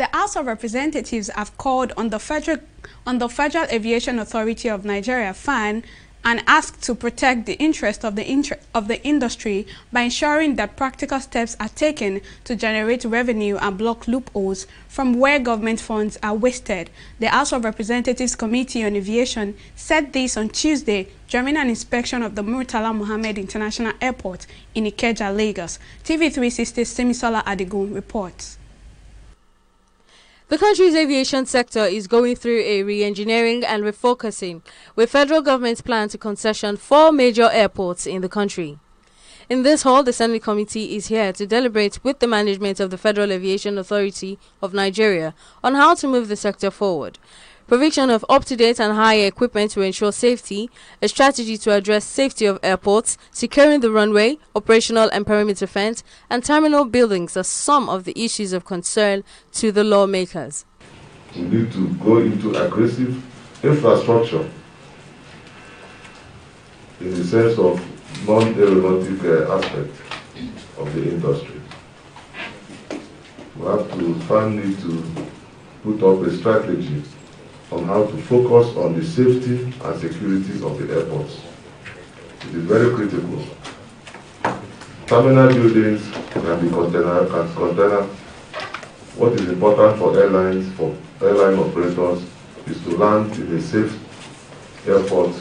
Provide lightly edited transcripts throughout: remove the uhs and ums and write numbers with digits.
The House of Representatives have called on the Federal Aviation Authority of Nigeria, FAAN, and asked to protect the interest of the industry by ensuring that practical steps are taken to generate revenue and block loopholes from where government funds are wasted. The House of Representatives Committee on Aviation said this on Tuesday during an inspection of the Murtala Mohammed International Airport in Ikeja, Lagos. TV360's Simisola Adigun reports. The country's aviation sector is going through a re-engineering and refocusing, with federal government's plan to concession 4 major airports in the country. In this hall, the Senate Committee is here to deliberate with the management of the Federal Aviation Authority of Nigeria on how to move the sector forward. Provision of up-to-date and higher equipment to ensure safety, a strategy to address safety of airports, securing the runway, operational and perimeter fence, and terminal buildings are some of the issues of concern to the lawmakers. We need to go into aggressive infrastructure in the sense of non-aeronautic aspect of the industry. We have to finally put up a strategy on how to focus on the safety and security of the airports. It is very critical. Terminal buildings can be container. What is important for airlines, for airline operators, is to land in a safe airport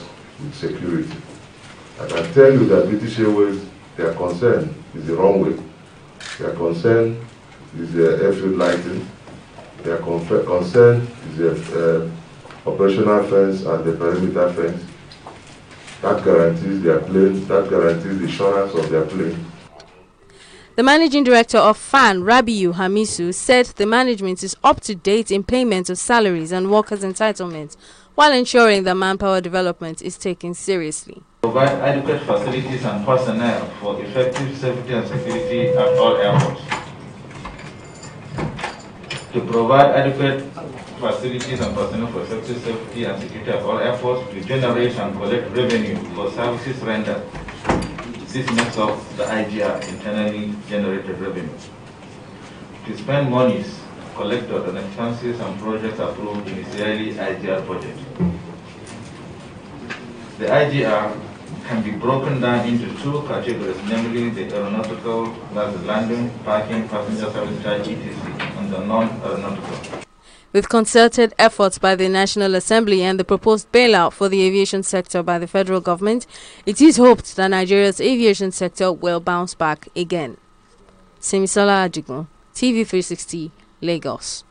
with security. I can tell you that British Airways, their concern is the runway. Their concern is the airfield lighting. Their concern is the operational fence and the perimeter fence. That guarantees their plane, that guarantees the insurance of their plane. The managing director of FAAN, Rabiu Hamisu, said the management is up to date in payment of salaries and workers' entitlements, while ensuring that manpower development is taken seriously. Provide adequate facilities and personnel for effective safety and security at all airports. To provide adequate facilities and personnel for effective safety and security at all airports, to generate and collect revenue for services rendered. This makes up the IGR, internally generated revenue. To spend monies collected on expenses and projects approved in its yearly IGR budget. The IGR can be broken down into 2 categories, namely the aeronautical, that's the landing, parking, passenger service charge, etc., and the non-aeronautical. With concerted efforts by the National Assembly and the proposed bailout for the aviation sector by the federal government, it is hoped that Nigeria's aviation sector will bounce back again. Simisola Adigun, TV360, Lagos.